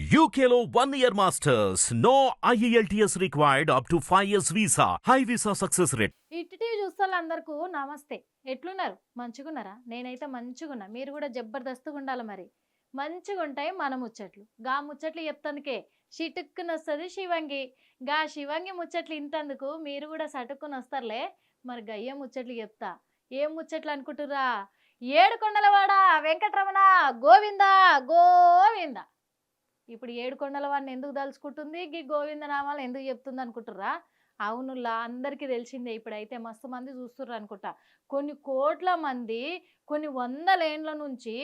UKLO 1 year masters. No IELTS required up to 5 years visa. High visa success rate. TV చూస్తోళ్ళందరికీ నమస్తే. ఎట్లున్నారు? మంచిగున్నారా? నేనైతే మంచిగున్నా. మీరు కూడా జబర్దస్త్గా ఉండాలి మరి. మంచిగుంటాయి మన ముచ్చట్లు. గా ముచ్చట్లు చెప్తందుకే షిటుక్కునొస్తది శివంగి. గా శివంగి ముచ్చట్లు ఇంతందుకు మీరు కూడా సటుక్కునొస్తారులే. మరి గయ్య ముచ్చట్లు చెప్తా. ఏం ముచ్చట్లు అనుకుంటుర్రా? ఏడుకొండలవాడ వెంకటరమణ గోవింద గోవింద. ఇప్పుడు ఏడుకొండలవాడిని ఎందుకు తలుచుకుంటుంది? గీ గోవిందనామాలు ఎందుకు చెప్తుంది అనుకుంటుర్రా? అవునులా, అందరికీ తెలిసిందే. ఇప్పుడైతే మస్తు మంది చూస్తుర్రు అనుకుంటా. కొన్ని కోట్ల మంది కొన్ని వందల ఏండ్ల నుంచి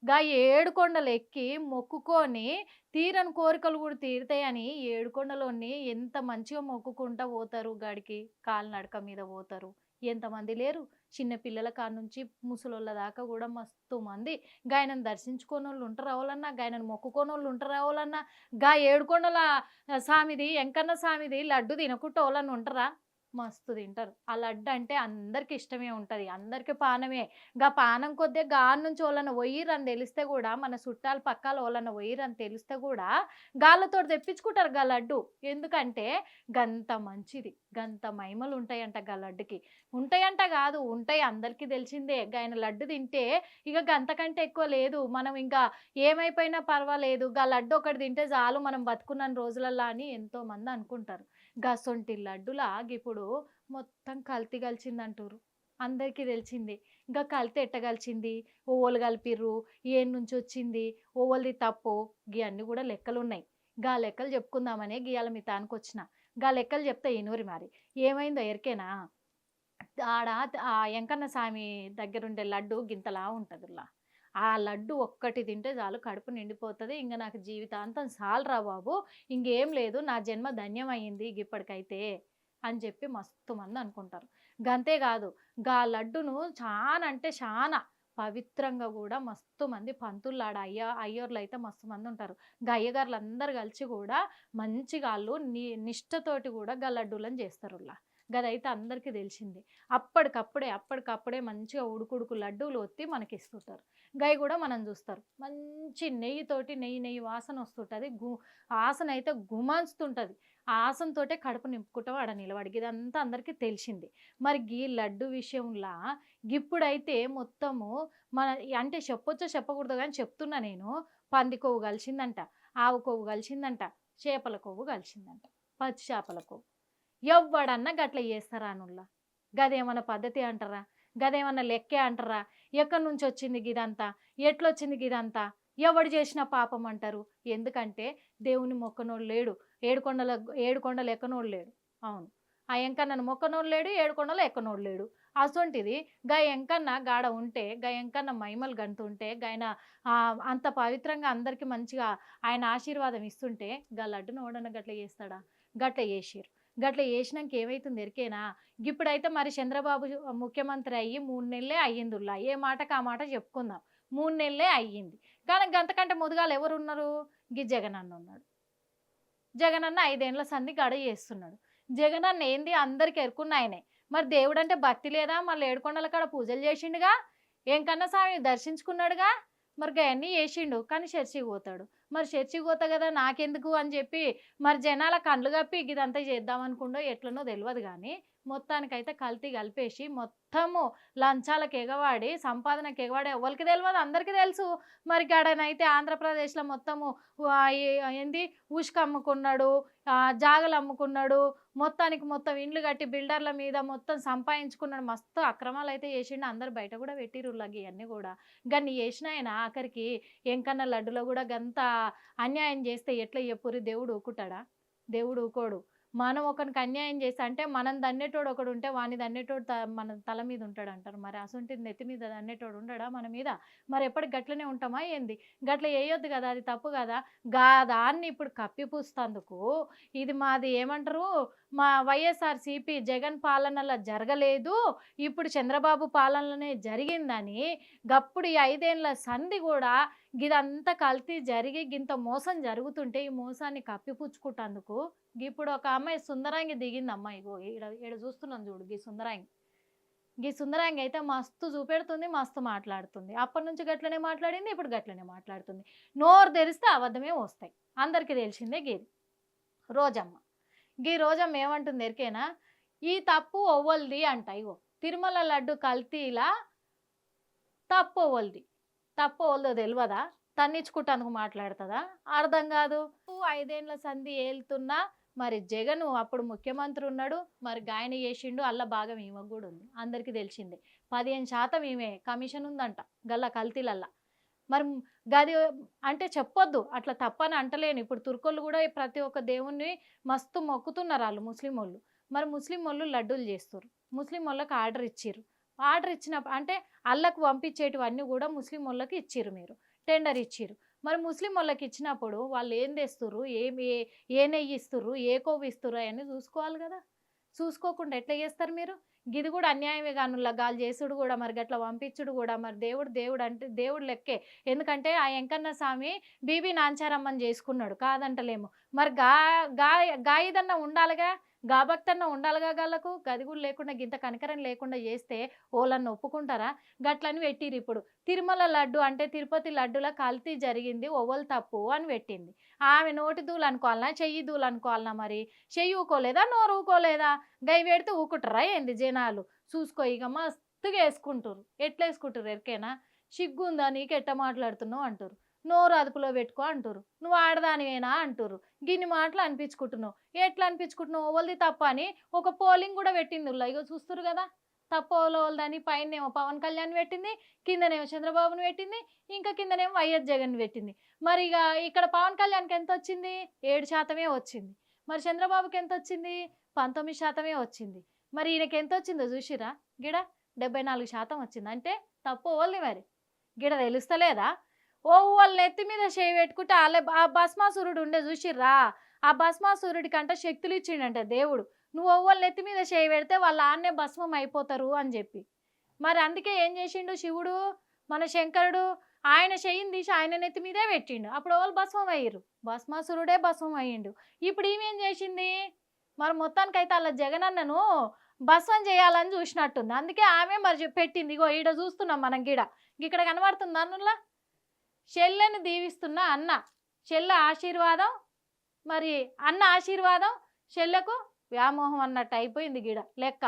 గా ఏడుకొండలు ఎక్కి మొక్కుకొని తీరని కోరికలు కూడా తీరుతాయని ఏడుకొండలోని ఎంత మంచిగా మొక్కుకుంటా పోతారు. గాడికి కాలినడక మీద పోతారు. ఎంతమంది లేరు? చిన్న పిల్లల కాడ నుంచి ముసలోళ్ళ దాకా కూడా మస్తు మంది గాయనను దర్శించుకోనోళ్ళు ఉంటారు. అవలన్నా గాయనను మొక్కుకోనోళ్ళు ఉంటారు. అవలన్నా గా ఏడుకొండల సామిది ఎంకన్న సామిది లడ్డు తినకుంటే వాళ్ళని ఉంటారా? మస్తు తింటారు. ఆ లడ్డు అంటే అందరికి ఇష్టమే ఉంటుంది. అందరికి పానమే. గా పానం కొద్దే గాని నుంచి వాళ్ళని పోయిరని తెలిస్తే కూడా, మన చుట్టాలు పక్కాల వాళ్ళని పోయిరని తెలిస్తే కూడా గాళ్ళతో తెప్పించుకుంటారు గా లడ్డు. ఎందుకంటే గంత మంచిది, గంత మహిమలు ఉంటాయంట గా లడ్డుకి. ఉంటాయంట కాదు, ఉంటాయి, అందరికీ తెలిసిందే. ఆయన లడ్డు తింటే ఇక గంతకంటే ఎక్కువ లేదు. మనం ఇంకా ఏమైపోయినా పర్వాలేదు, గా లడ్డు ఒకటి తింటే చాలు మనం బతుకున్న రోజులల్లా అని ఎంతో మంది అనుకుంటారు. గసొంటి లడ్డులా ఇప్పుడు మొత్తం కల్తీ కలిసిందంటారు. అందరికీ తెలిసింది. ఇంకా కల్తీ ఎట్టగలిచింది, ఓవలు కలిపిర్రు, ఏం నుంచి వచ్చింది, ఓవలది తప్పు, ఇవన్నీ కూడా లెక్కలున్నాయి. గా లెక్కలు చెప్పుకుందామనే గీయాల మీ తానికి వచ్చిన. గా లెక్కలు చెప్తే ఇనూరి మరి. ఏమైందో ఎరికేనా? ఆడ ఆ ఎంకన్న స్వామి దగ్గరుండే లడ్డు గింతలా ఉంటుందిలా. ఆ లడ్డు ఒక్కటి తింటే చాలు, కడుపు నిండిపోతుంది. ఇంక నాకు జీవితాంతం చాలురా బాబు, ఇంకేం లేదు, నా జన్మ ధన్యమైంది ఇప్పటికైతే అని చెప్పి మస్తు మంది అనుకుంటారు. గంతేకాదు, గా లడ్డును చాలా అంటే చాలా పవిత్రంగా కూడా మస్తు మంది పంతుల్లాడ అయ్యోర్లు అయితే మస్తు మంది ఉంటారు. గా అయ్యగారులు అందరు కలిసి కూడా మంచిగా వాళ్ళు నిష్టతోటి కూడా గా లడ్డూలను చేస్తారు. గదైతే అందరికీ తెలిసింది. అప్పటికప్పుడే మంచిగా ఉడుకుడుకు లడ్డూలు ఒత్తి మనకి ఇస్తుంటారు. గవి కూడా మనం చూస్తారు. మంచి నెయ్యితోటి నెయ్యి వాసన వస్తుంటుంది. ఆసన అయితే గుమాంచుతుంటుంది. ఆ ఆసనతోటే కడుపు నింపుకుంటాం ఆడ నిలబడి. ఇదంతా అందరికీ తెలిసింది. మరి గీ లడ్డు విషయంలో ఇప్పుడైతే మొత్తము మన అంటే చెప్పొచ్చో చెప్పకూడదు కానీ చెప్తున్నా నేను. పంది కొవ్వు కలిసిందంట, ఆవు కొవ్వు కలిసిందంట, చేపల కొవ్వు కలిసిందంట, పచ్చి చేపల కొవ్వు. ఎవ్వడన్నా గట్ల చేస్తారా అనుల్లా? గదేమన్నా పద్ధతి అంటారా? గదేమన్నా లెక్కే అంటారా? ఎక్కడి నుంచి వచ్చింది గిదంతా? ఎట్లొచ్చింది గిదంతా? ఎవడు చేసిన పాపం అంటారు. ఎందుకంటే దేవుని మొక్కనోడు లేడు, ఏడుకొండలు ఎక్కనోడు లేడు. అవును, ఆ ఎంకన్నను మొక్కనోడు లేడు, ఏడుకొండలు ఎక్కనోడు లేడు. అసొంటిది గా ఎంకన్న గాడ ఉంటే, గా ఎంకన్న మహిమలు గంతుంటే, గాయన అంత పవిత్రంగా అందరికీ మంచిగా ఆయన ఆశీర్వాదం ఇస్తుంటే గా లడ్డును ఓడన గట్ల చేస్తాడా? గట్ల చేసిర్రు. గట్ల చేసినాక ఏమైతుంది ఎరికేనా? ఇప్పుడైతే మరి చంద్రబాబు ముఖ్యమంత్రి అయ్యి 3 నెలలే అయ్యిందిలా. ఏ మాటకు ఆ మాట చెప్పుకుందాం. 3 నెలలే అయ్యింది. కానీ గంతకంటే ముదుగాలు ఎవరున్నారు? జగనన్న ఉన్నాడు. జగనన్న 5 ఏండ్ల సంధి గడ చేస్తున్నాడు. జగనన్న ఏంది అందరికి ఎరుకున్న ఆయనే. మరి దేవుడంటే భక్తి లేదా? మళ్ళీ ఏడుకొండల కాడ పూజలు చేసిండుగా, ఏంకన్నా స్వామిని దర్శించుకున్నాడుగా. మరి గయన్నీ చేసిండు, కానీ చర్చికి పోతాడు. మరి చర్చికి పోతా కదా నాకెందుకు అని చెప్పి మరి జనాల కండ్లు కప్పి ఇదంతా చేద్దామనుకుండో ఎట్లనో తెలియదు. కానీ మొత్తానికైతే కల్తీ కలిపేసి మొత్తము లంచాలకు ఎగవాడి సంపాదనకు ఎగవాడి ఎవరికి తెలియదు, అందరికీ తెలుసు. మరి గాడనైతే ఆంధ్రప్రదేశ్లో మొత్తము ఏంది ఉష్క అమ్ముకున్నాడు, జాగలు అమ్ముకున్నాడు, మొత్తం ఇండ్లు కట్టి బిల్డర్ల మీద మొత్తం సంపాదించుకున్నాడు. మస్తు అక్రమాలు అయితే చేసిండు. అందరు బయట కూడా పెట్టిరులాగి ఇవన్నీ కూడా. గన్ని చేసిన ఆయన ఆఖరికి ఎంకన్న లడ్డులో కూడా గంత అన్యాయం చేస్తే ఎట్లా చెప్పుర్రి? దేవుడు ఊకుంటాడా? దేవుడు ఊకోడు. మనం ఒకరికి అన్యాయం చేస్తే అంటే మనం దన్నేటోడు ఒకడు ఉంటే వాని దన్నేటోడు మన తల మీద ఉంటాడు అంటారు. మరి అసొంటిది నెత్తి మీద దన్నేటోడు ఉండడా మన మీద? మరి ఎప్పటికి గట్లనే ఉంటామా ఏంది? గట్ల వేయొద్దు కదా, అది తప్పు కదా. దాన్ని ఇప్పుడు కప్పిపుస్తందుకు ఇది మాది ఏమంటారు, మా వైఎస్ఆర్సీపీ జగన్ పాలనలో జరగలేదు, ఇప్పుడు చంద్రబాబు పాలనలోనే జరిగిందని గప్పుడు ఈ 5 ఏండ్ల సంధి కూడా గిదంతా కల్తీ జరిగి గింత మోసం జరుగుతుంటే ఈ మోసాన్ని కప్పిపుచ్చుకుంటందుకు ఇప్పుడు ఒక అమ్మాయి సుందరాంగి దిగింది. అమ్మాయి ఇగో ఈడ చూస్తున్నాను చూడు, గీ సుందరాంగి అయితే మస్తు చూపెడుతుంది, మస్తు మాట్లాడుతుంది. అప్పటి నుంచి గట్లనే మాట్లాడింది, ఇప్పుడు గట్లనే మాట్లాడుతుంది. నోరు తెరిస్తే అబద్ధమే వస్తాయి. అందరికీ తెలిసిందే గీది రోజమ్మ. గీ రోజమ్మ ఏమంటుంది ఎరికేనా, ఈ తప్పు ఒవ్వలిది అంట. ఇగో తిరుమల లడ్డు కల్తీలా తప్పు ఒవ్వలిది, తప్పు ఒవ్వలిదో తెలియదా, తన్నించుకుంటందుకు మాట్లాడుతుందా, అర్థం కాదు. 5 ఏళ్ల సంధి ఏలుతున్నా మరి జగన్ అప్పుడు ముఖ్యమంత్రి ఉన్నాడు, మరి గాయన చేసిండు, అల్ల భాగం ఈమెకు కూడా ఉంది, అందరికీ తెలిసిందే. 15% ఈమె కమిషన్ ఉందంట గల్ల కల్తీలల్లా. మరి గది అంటే చెప్పొద్దు, అట్లా తప్పని అంటలేను. ఇప్పుడు తుర్కోళ్ళు కూడా ప్రతి ఒక్క దేవుణ్ణి మస్తు మొక్కుతున్నారు వాళ్ళు ముస్లిం వాళ్ళు. మరి ముస్లిం వాళ్ళు లడ్డూలు చేస్తారు, ముస్లిం వాళ్ళకి ఆర్డర్ ఇచ్చిర్రు. ఆర్డర్ ఇచ్చినప్పుడు అంటే అల్లకు పంపించేటివన్నీ కూడా ముస్లిం వాళ్ళకి ఇచ్చిర్రు, మీరు టెండర్ ఇచ్చిర్రు. మరి ముస్లిం వాళ్ళకి ఇచ్చినప్పుడు వాళ్ళు ఏం తెస్తుర్రు, ఏ నెయ్యి ఇస్తుర్రు, ఏ కొవ్వు ఇస్తుర్రు అవన్నీ చూసుకోవాలి కదా. చూసుకోకుండా ఎట్లా చేస్తారు మీరు? గిది కూడా అన్యాయమే కానుల్లా గాలు చేసుడు కూడా, మరి గట్లా పంపించుడు కూడా. మరి దేవుడు అంటే దేవుడు లెక్కే. ఎందుకంటే ఆ వెంకన్న స్వామి బీబీ నాంచారమ్మని చేసుకున్నాడు, కాదంటలేము. మరి గాయదన్నా ఉండాలిగా, గా భక్తన్న ఉండాలిగా గాళ్ళకు. గది కూడా లేకుండా గింత కనికరం లేకుండా చేస్తే ఓళ్ళన్న ఒప్పుకుంటారా? గట్లని పెట్టిరు. ఇప్పుడు తిరుమల లడ్డు అంటే తిరుపతి లడ్డుల కల్తీ జరిగింది, ఒవ్వలు తప్పు అని పెట్టింది. ఆమె నోటి దూలు అనుకోవాలనా, చెయ్యి దూలు అనుకోవాలనా? మరి చెయ్యి ఊకోలేదా, నోరు ఊకోలేదా? గై పెడితే ఊకుంటారా ఏంది జనాలు? చూసుకో ఇక మస్తుగా వేసుకుంటారు. ఎట్లా వేసుకుంటారు ఎరికేనా? సిగ్గుందా నీకు, ఎట్ట మాట్లాడుతున్నావు అంటారు. నోరు అదుపులో పెట్టుకో అంటారు. నువ్వు ఆడదానివేనా అంటారు. గిన్ని మాటలు అనిపించుకుంటున్నావు. ఎట్లా అనిపించుకుంటున్నావు? ఓవల్ది తప్ప అని ఒక పోలింగ్ కూడా పెట్టింది. ఇగో చూస్తారు కదా, తప్పు ఓవల్దని. పైనేమో పవన్ కళ్యాణ్ పెట్టింది, కిందనేమో చంద్రబాబుని పెట్టింది, ఇంకా కిందనేమో వైఎస్ జగన్ పెట్టింది. మరి ఇక ఇక్కడ పవన్ కళ్యాణ్కి ఎంత వచ్చింది? 7% వచ్చింది. మరి చంద్రబాబుకి ఎంత వచ్చింది? 19% వచ్చింది. మరి ఈయనకి ఎంత వచ్చిందో చూసిరా? గిడ 74% వచ్చింది. అంటే తప్పు ఓవల్ది మరి గిడ తెలుస్తలేదా? వాళ్ళ నెత్తి మీద చేయి పెట్టుకుంటే ఆ భస్మాసురుడు ఉండే చూసిర్రా? ఆ భస్మాసురుడి కంటే శక్తులు ఇచ్చిండంట దేవుడు. నువ్వు వాళ్ళ నెత్తి మీద చేయి పెడితే వాళ్ళు ఆన్నే భస్మం అయిపోతారు అని చెప్పి. మరి అందుకే ఏం చేసిండు శివుడు, మన శంకరుడు? ఆయన చెయ్యిని తీసి ఆయన నెత్తి మీదే పెట్టిండు. అప్పుడు వాళ్ళు భస్మం అయ్యారు, భస్మాసురుడే భస్మం అయ్యిండు. ఇప్పుడు ఈమెం చేసింది? మరి మొత్తానికైతే అలా జగనన్నను భస్మం చేయాలని చూసినట్టుంది. అందుకే ఆమె మరి పెట్టింది. ఇగో ఈడ చూస్తున్నాం మనం, ఇక్కడ కనబడుతుంది అన్నులా చెల్లెని దీవిస్తున్న అన్న. చెల్లె ఆశీర్వాదం, మరి అన్న ఆశీర్వాదం చెల్లెకు వ్యామోహం అన్నట్టు అయిపోయింది లెక్క.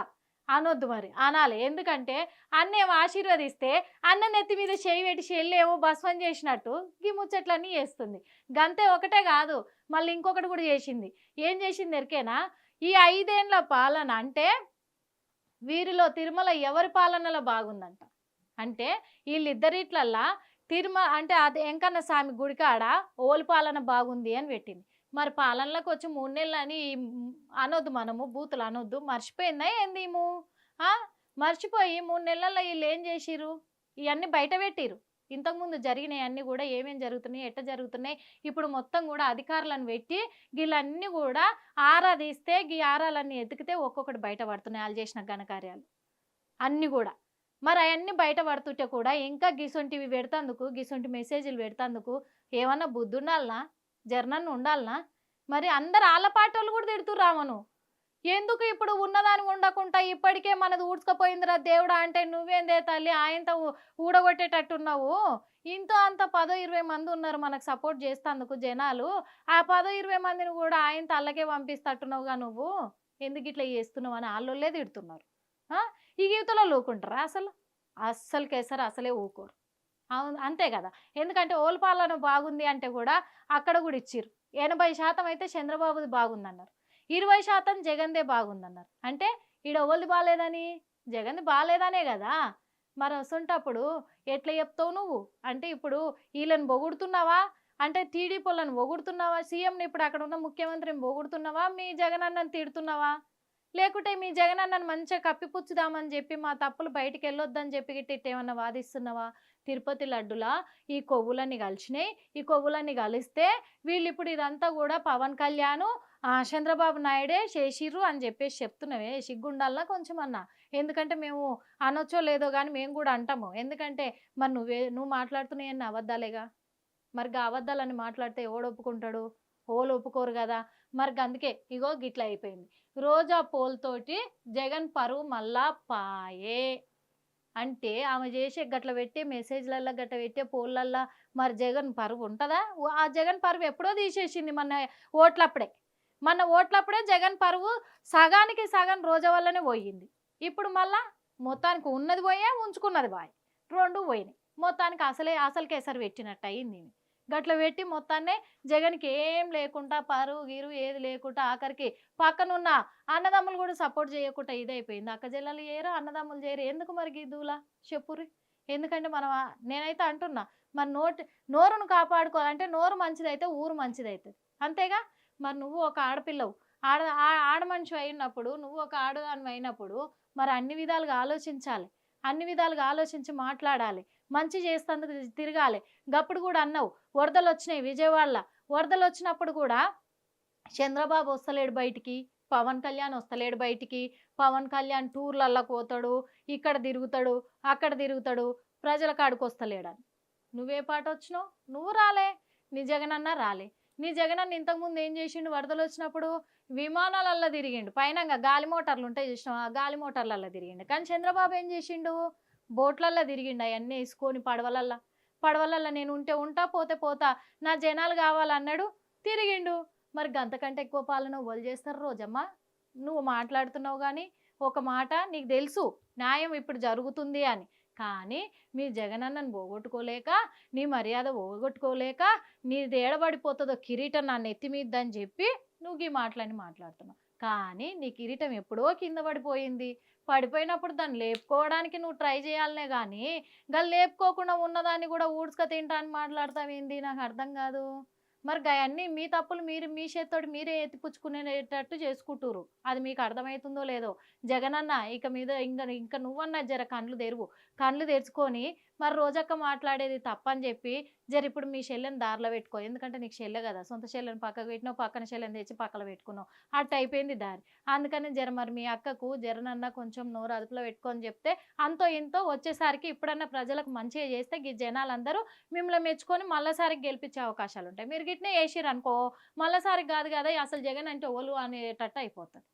అనొద్దు మరి, అనాలి. ఎందుకంటే అన్నేమో ఆశీర్వదిస్తే అన్న నెత్తి మీద చేయి పెట్టి చెల్లెమో భస్మం చేసినట్టు ఈ ముచ్చట్లన్నీ చేస్తుంది. గంతే ఒకటే కాదు, మళ్ళీ ఇంకొకటి కూడా చేసింది. ఏం చేసింది ఎరికేనా? ఈ 5 ఏళ్ల పాలన అంటే వీరిలో తిరుమల ఎవరి పాలనలో బాగుందంట అంటే వీళ్ళిద్దరిట్లల్లా అంటే అది వెంకన్న స్వామి గుడికాడ ఓలి పాలన బాగుంది అని పెట్టింది. మరి పాలనలోకి వచ్చి 3 నెలలు అని అనొద్దు, మనము బూతులు అనొద్దు. మర్చిపోయిందా ఏంది మర్చిపోయి 3 నెలల్లో వీళ్ళు ఏం చేసిరు? ఇవన్నీ బయట పెట్టిరు. ఇంతకుముందు జరిగినాయి అన్నీ కూడా ఏమేమి జరుగుతున్నాయి, ఎట్ట జరుగుతున్నాయి, ఇప్పుడు మొత్తం కూడా అధికారులను పెట్టి వీళ్ళన్నీ కూడా ఆరాధిస్తే ఈ ఆరాలన్నీ ఎతికితే ఒక్కొక్కటి బయట పడుతున్నాయి వాళ్ళు చేసిన ఘనకార్యాలు అన్నీ కూడా. మరి అవన్నీ బయట పడుతుంటే కూడా ఇంకా గిసొంటివి పెడతాందుకు, గిసొంటి మెసేజ్లు పెడతాందుకు ఏమన్నా బుద్ధి ఉండాలనా, జర్నన్ను ఉండాలనా? మరి అందరు ఆలపాటి వాళ్ళు కూడా తిడుతురు రామను. ఎందుకు ఇప్పుడు ఉన్నదాన్ని ఉండకుండా ఇప్పటికే మనది ఊడ్చుకపోయిందిరా దేవుడా అంటే నువ్వేందే తల్లి ఆయనతో ఊడగొట్టేటట్టున్నావు? ఇంతో అంత 10-20 మంది ఉన్నారు మనకు సపోర్ట్ చేస్తేందుకు జనాలు. ఆ 10-20 మందిని కూడా ఆయనతో అల్లకే పంపిస్తట్టున్నావుగా నువ్వు, ఎందుకు ఇట్లా చేస్తున్నావు అని వాళ్ళే తిడుతున్నారు. ఈ గీతలో ఊకుంటారా? అస్సలు కేసరి అసలే ఊకోరు. అవును, అంతే కదా. ఎందుకంటే ఓల్ పాలన బాగుంది అంటే కూడా అక్కడ కూడా ఇచ్చిర్రు. 80% అయితే చంద్రబాబుది బాగుందన్నారు, 20% జగన్దే బాగుందన్నారు. అంటే ఈడ ఓల్ది బాగాలేదని జగన్ది బాగాలేదనే కదా. మరి వస్తుంటప్పుడు ఎట్లా చెప్తావు నువ్వు? అంటే ఇప్పుడు వీళ్ళని పొగుడుతున్నావా అంటే టీడీపీ వాళ్ళని పొగుడుతున్నావా, సీఎంని ఇప్పుడు అక్కడ ఉన్న ముఖ్యమంత్రిని పొగుడుతున్నావా, మీ జగనన్నని తిడుతున్నావా? లేకుంటే మీ జగనన్నను మంచిగా కప్పిపుచ్చుదామని చెప్పి మా తప్పులు బయటికి వెళ్ళొద్దని చెప్పి ఇట్టేమన్నా వాదిస్తున్నావా? తిరుపతి లడ్డులా ఈ కొవ్వులన్నీ కలిసినాయి, ఈ కొవ్వులన్నీ కలిస్తే వీళ్ళు ఇప్పుడు ఇదంతా కూడా పవన్ కళ్యాణ్ చంద్రబాబు నాయుడే చేసిర్రు అని చెప్పేసి చెప్తున్నావే, సిగ్గుండాలనా కొంచెం అన్నా? ఎందుకంటే మేము అనొచ్చో లేదో కానీ మేము కూడా అంటాము. ఎందుకంటే మరి నువ్వు మాట్లాడుతున్నాయని అబద్ధాలేగా. మరి అబద్ధాలని మాట్లాడితే ఎవడు ఒప్పుకుంటాడు? ఓళ్ళు ఒప్పుకోరు కదా. మరి అందుకే ఇగో గిట్లా అయిపోయింది. రోజా పోల్తోటి జగన్ పరువు మళ్ళా పాయే. అంటే ఆమె చేసే గట్ల పెట్టే మెసేజ్లల్లో గట్ల పెట్టే పోల్లల్లో మరి జగన్ పరువు ఉంటుందా? ఆ జగన్ పరువు ఎప్పుడో తీసేసింది మన ఓట్లప్పుడే జగన్ పరువు సగానికి సగం రోజా వల్లనే పోయింది. ఇప్పుడు మళ్ళా మొత్తానికి ఉన్నది పోయే, ఉంచుకున్నది బాయ్, రెండు పోయినాయి. మొత్తానికి అసలుకే ఎసరు పెట్టినట్టు అయింది. గట్ల పెట్టి మొత్తాన్నే జగన్కి ఏం లేకుండా పరువు గిరు ఏది లేకుండా ఆఖరికి పక్కనున్న అన్నదమ్ములు కూడా సపోర్ట్ చేయకుండా ఇదైపోయింది. అక్క చెల్లెలు చేయరు, అన్నదమ్ములు చేయరు. ఎందుకు మరి గిద్దులా చెప్పుర్రి? ఎందుకంటే నేనైతే అంటున్నా, మరి నోరును కాపాడుకోవాలంటే నోరు మంచిదైతే ఊరు మంచిదవుతుంది, అంతేగా? మరి నువ్వు ఒక ఆడపిల్లవు, ఆడ మనిషి అయినప్పుడు, నువ్వు ఒక ఆడదాని అయినప్పుడు మరి అన్ని విధాలుగా ఆలోచించాలి, అన్ని విధాలుగా ఆలోచించి మాట్లాడాలి, మంచి చేస్తేందుకు తిరగాలి. గప్పుడు కూడా అన్నావు వరదలు వచ్చినాయి విజయవాడలో, వరదలు వచ్చినప్పుడు కూడా చంద్రబాబు వస్తలేడు బయటికి, పవన్ కళ్యాణ్ వస్తలేడు బయటికి, పవన్ కళ్యాణ్ టూర్లల్లో పోతాడు, ఇక్కడ తిరుగుతాడు, అక్కడ తిరుగుతాడు, ప్రజల కాడికి వస్తలేడని. నువ్వే పాట వచ్చినావు? నువ్వు రాలే, నీ జగనన్న రాలే. నీ జగనన్న ఇంతకుముందు ఏం చేసిండు? వరదలు వచ్చినప్పుడు విమానాలల్లో తిరిగిండు, పైన గాలి మోటార్లు ఉంటాయి చూసినావు, ఆ గాలి మోటార్లల్లో తిరిగిండు. కానీ చంద్రబాబు ఏం చేసిండు? బోట్లల్లో తిరిగిండు, అవన్నీ వేసుకొని పడవలల్లో నేను ఉంటే ఉంటా, పోతే పోతా, నా జనాలు కావాలన్నాడు, తిరిగిండు. మరి గంతకంటే ఎక్కువ పాలన వాళ్ళు చేస్తారు రోజమ్మ? నువ్వు మాట్లాడుతున్నావు కానీ ఒక మాట నీకు తెలుసు న్యాయం ఇప్పుడు జరుగుతుంది అని, కానీ మీ జగనన్నను పోగొట్టుకోలేక, నీ మర్యాద పోగొట్టుకోలేక, నీది ఏడబడిపోతుందో కిరీటం నా నెత్తి మీద అని చెప్పి నువ్వు ఈ మాటలని మాట్లాడుతున్నావు. కానీ నీ కిరీటం ఎప్పుడో కింద పడిపోయింది. పడిపోయినప్పుడు దాన్ని లేపుకోవడానికి నువ్వు ట్రై చేయాలనే కానీ దాన్ని లేపుకోకుండా ఉన్నదాన్ని కూడా ఊడ్చుక తింటా అని మాట్లాడతావేంది? నాకు అర్థం కాదు. మరి అవన్నీ మీ తప్పులు మీ చేత్తోటి మీరే ఎత్తిపుచ్చుకునేటట్టు చేసుకుంటురు. అది మీకు అర్థమవుతుందో లేదో. జగనన్న ఇక మీద ఇంకా నువ్వన్నా జర కళ్ళు తెరుచుకొని మరి రోజక్క మాట్లాడేది తప్పని చెప్పి ఇప్పుడు మీ చెల్లెని దారిలో పెట్టుకో. ఎందుకంటే నీకు చెల్లె కదా, సొంత చెల్లెని పక్కకు పెట్టినావు, పక్కన చెల్లెని తెచ్చి పక్కన పెట్టుకున్నావు, అట్టు అయిపోయింది దారి. అందుకని మరి మీ అక్కకు జరనన్న కొంచెం నోరు అదుపులో పెట్టుకొని చెప్తే అంతో ఇంతో వచ్చేసరికి ఇప్పుడన్నా ప్రజలకు మంచిగా చేస్తే ఈ జనాలందరూ మిమ్మల్ని మెచ్చుకొని మళ్ళీసారికి గెలిపించే అవకాశాలు ఉంటాయి. మీరు గిట్నే వేసిరు అనుకో, మళ్ళీసారికి కాదు కదా అసలు జగన్ అంటే ఓలు అనేటట్టు అయిపోతుంది.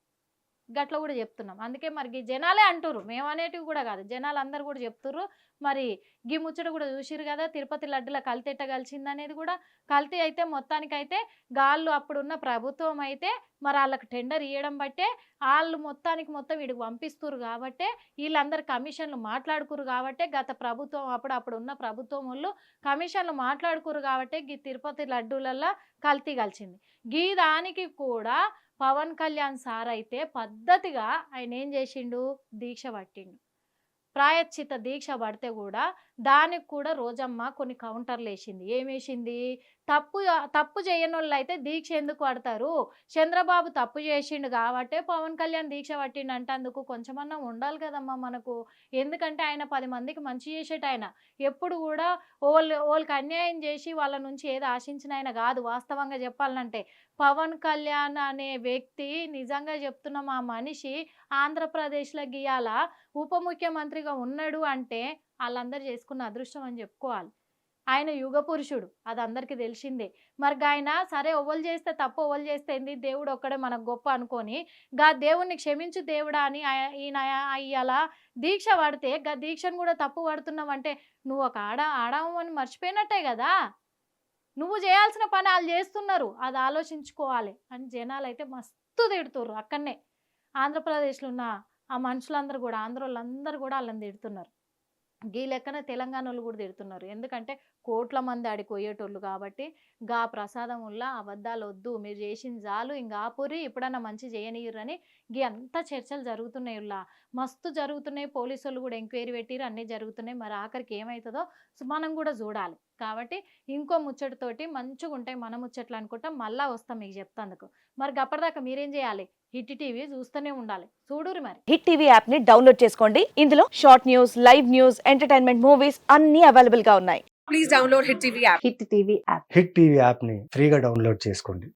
గట్ల కూడా చెప్తున్నాం. అందుకే మరి జనాలే అంటురు, మేము అనేటివి కూడా కాదు, జనాలు అందరు కూడా చెప్తుర్రు. మరి గీ ముచ్చట కూడా చూసిరు కదా, తిరుపతి లడ్డుల కల్తీ ఎట్ట కలిసింది అనేది కూడా. కల్తీ అయితే మొత్తానికైతే గాళ్ళు అప్పుడున్న ప్రభుత్వం అయితే మరి వాళ్ళకి టెండర్ ఇవ్వడం బట్టే వాళ్ళు మొత్తం వీడికి పంపిస్తురు కాబట్టే, వీళ్ళందరు కమిషన్లు మాట్లాడుకురు కాబట్టే, గత ప్రభుత్వం అప్పుడున్న ప్రభుత్వం వాళ్ళు కమిషన్లు మాట్లాడుకురు కాబట్టే గీ తిరుపతి లడ్డూలల్లో కల్తీ కలిసింది. గీ దానికి కూడా పవన్ కళ్యాణ్ సార్ అయితే పద్ధతిగా ఆయన ఏం చేసిండు? దీక్ష పట్టిండు. ప్రాయశ్చిత దీక్ష పడితే కూడా దానికి కూడా రోజమ్మ కొన్ని కౌంటర్లు వేసింది. ఏమేసింది? తప్పు చేయని వాళ్ళు అయితే దీక్ష ఎందుకు పడతారు? చంద్రబాబు తప్పు చేసిండు కాబట్టే పవన్ కళ్యాణ్ దీక్ష పట్టిండు అంటే అందుకు కొంచెమన్నా ఉండాలి కదమ్మా మనకు. ఎందుకంటే ఆయన 10 మందికి మంచి చేసేట ఆయన, ఎప్పుడు కూడా వాళ్ళకి అన్యాయం చేసి వాళ్ళ నుంచి ఏదో ఆశించిన ఆయన కాదు. వాస్తవంగా చెప్పాలంటే పవన్ కళ్యాణ్ అనే వ్యక్తి, నిజంగా చెప్తున్నాం, ఆ మనిషి ఆంధ్రప్రదేశ్లో గీయాల ఉప ముఖ్యమంత్రిగా ఉన్నాడు అంటే వాళ్ళందరూ చేసుకున్న అదృష్టం అని చెప్పుకోవాలి. ఆయన యుగ పురుషుడు, అది అందరికీ తెలిసిందే. మరి ఆయన సరే ఒవ్వలు చేస్తే తప్పు, ఒవ్వలు చేస్తే ఏంది, దేవుడు ఒక్కడే మనకు గొప్ప అనుకొని దేవుణ్ణి క్షమించు దేవుడా అని ఈయన అలా దీక్ష పడితే దీక్షను కూడా తప్పు పడుతున్నావంటే నువ్వు ఒక ఆడమని మర్చిపోయినట్టే కదా. నువ్వు చేయాల్సిన పని వాళ్ళు చేస్తున్నారు, అది ఆలోచించుకోవాలి అని జనాలు అయితే మస్తు తిడుతుర్రు. అక్కడనే ఆంధ్రప్రదేశ్లో ఉన్న ఆ మనుషులందరూ కూడా, ఆంధ్రోళ్ళందరూ కూడా వాళ్ళని తిడుతున్నారు. గీ లెక్కన తెలంగాణ వాళ్ళు కూడా తిడుతున్నారు. ఎందుకంటే కోట్ల మంది ఆడికి పోయేటోళ్ళు కాబట్టి గా ప్రసాదం వల్ల అబద్ధాలు వద్దు, మీరు చేసిన చాలు, ఇంకా ఆపురి, ఎప్పుడన్నా మంచి చేయనీయరని గీ అంతా చర్చలు జరుగుతున్నాయి. మస్తు జరుగుతున్నాయి. పోలీసు వాళ్ళు కూడా ఎంక్వైరీ పెట్టిరు, అన్నీ జరుగుతున్నాయి. మరి ఆఖరికి ఏమవుతుందో మనం కూడా చూడాలి. కాబట్టి ఇంకో ముచ్చటతోటి మంచిగా ఉంటాయి మన ముచ్చట్లు అనుకుంటాం. మళ్ళీ వస్తాం మీకు చెప్తాందుకు. మరి అప్పటిదాకా మీరేం చేయాలి? హిట్ టీవీ చూస్తూనే ఉండాలి. చూడురి మరి. హిట్ టీవీ యాప్ ని డౌన్లోడ్ చేసుకోండి. ఇందులో short news, live news, entertainment movies అన్ని అవైలబుల్ గా ఉన్నాయి. Please download hit TV app. Hit TV app hit TV app ని ఫ్రీగా డౌన్లోడ్ చేసుకోండి.